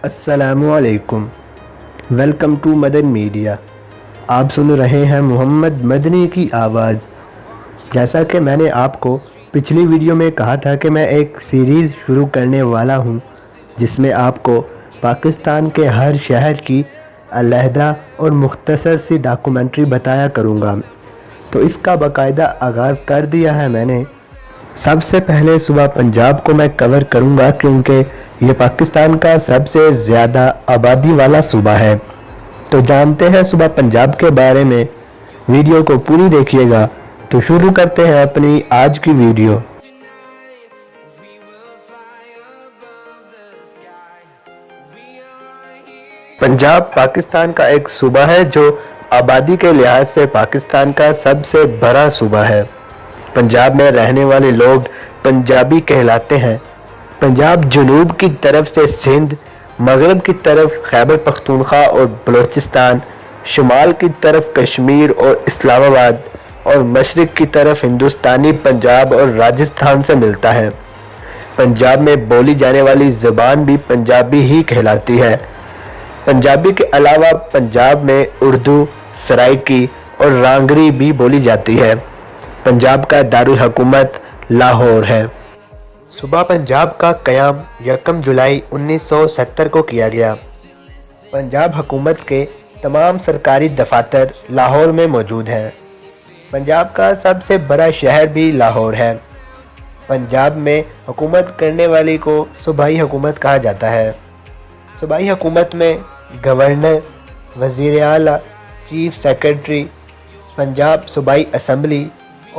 السلام علیکم، welcome to Madan media. آپ سن رہے ہیں محمد مدنی کی آواز۔ جیسا کہ میں نے آپ کو پچھلی ویڈیو میں کہا تھا کہ میں ایک سیریز شروع کرنے والا ہوں جس میں آپ کو پاکستان کے ہر شہر کی علیحدہ اور مختصر سی ڈاکومنٹری بتایا کروں گا، تو اس کا باقاعدہ آغاز کر دیا ہے میں نے۔ سب سے پہلے صوبہ پنجاب کو میں کور کروں گا کیونکہ یہ پاکستان کا سب سے زیادہ آبادی والا صوبہ ہے۔ تو جانتے ہیں صوبہ پنجاب کے بارے میں، ویڈیو کو پوری دیکھیے گا۔ تو شروع کرتے ہیں اپنی آج کی ویڈیو۔ پنجاب پاکستان کا ایک صوبہ ہے جو آبادی کے لحاظ سے پاکستان کا سب سے بڑا صوبہ ہے۔ پنجاب میں رہنے والے لوگ پنجابی کہلاتے ہیں۔ پنجاب جنوب کی طرف سے سندھ، مغرب کی طرف خیبر پختونخوا اور بلوچستان، شمال کی طرف کشمیر اور اسلام آباد اور مشرق کی طرف ہندوستانی پنجاب اور راجستھان سے ملتا ہے۔ پنجاب میں بولی جانے والی زبان بھی پنجابی ہی کہلاتی ہے۔ پنجابی کے علاوہ پنجاب میں اردو، سرائکی اور رانگری بھی بولی جاتی ہے۔ پنجاب کا دارالحکومت لاہور ہے۔ صوبہ پنجاب کا قیام 1 جولائی 1970 کو کیا گیا۔ پنجاب حکومت کے تمام سرکاری دفاتر لاہور میں موجود ہیں۔ پنجاب کا سب سے بڑا شہر بھی لاہور ہے۔ پنجاب میں حکومت کرنے والی کو صوبائی حکومت کہا جاتا ہے۔ صوبائی حکومت میں گورنر، وزیر اعلیٰ، چیف سیکرٹری، پنجاب صوبائی اسمبلی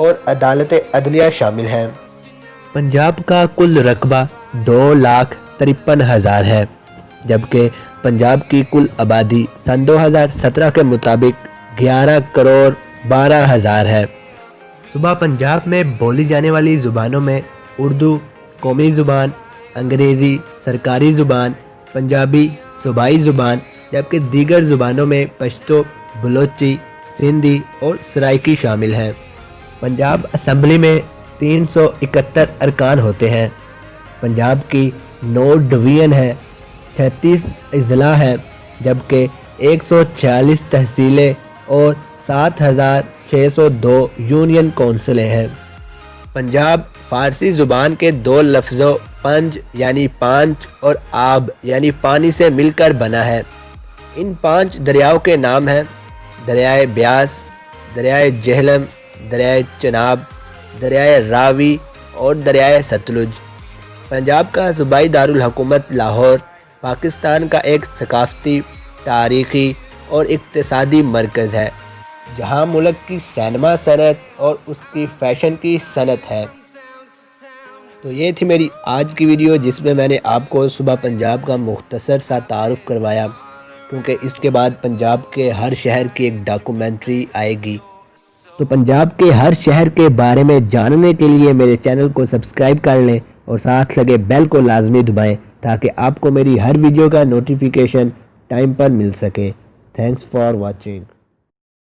اور عدالت عدلیہ شامل ہیں۔ پنجاب کا کل رقبہ 2,53,000 ہے، جبکہ پنجاب کی کل آبادی سن 2017 کے مطابق 11,12,00,000 ہے۔ صوبہ پنجاب میں بولی جانے والی زبانوں میں اردو قومی زبان، انگریزی سرکاری زبان، پنجابی صوبائی زبان، جبکہ دیگر زبانوں میں پشتو، بلوچی، سندھی اور سرائکی شامل ہیں۔ پنجاب اسمبلی میں 371 ارکان ہوتے ہیں۔ پنجاب کی 9 ڈویژن ہیں، 36 اضلاع ہیں، جبکہ 146 تحصیلیں اور 7,602 یونین کونسلیں ہیں۔ پنجاب فارسی زبان کے 2 لفظوں پنج یعنی 5 اور آب یعنی پانی سے مل کر بنا ہے۔ ان 5 دریاؤں کے نام ہیں: دریائے بیاس، دریائے جہلم، دریائے چناب، دریائے راوی اور دریائے ستلج۔ پنجاب کا صوبائی دارالحکومت لاہور پاکستان کا ایک ثقافتی، تاریخی اور اقتصادی مرکز ہے، جہاں ملک کی سینما صنعت اور اس کی فیشن کی صنعت ہے۔ تو یہ تھی میری آج کی ویڈیو جس میں نے آپ کو صوبہ پنجاب کا مختصر سا تعارف کروایا، کیونکہ اس کے بعد پنجاب کے ہر شہر کی ایک ڈاکومنٹری آئے گی۔ تو پنجاب کے ہر شہر کے بارے میں جاننے کے لیے میرے چینل کو سبسکرائب کر لیں اور ساتھ لگے بیل کو لازمی دبائیں تاکہ آپ کو میری ہر ویڈیو کا نوٹیفیکیشن ٹائم پر مل سکے۔ Thanks for watching.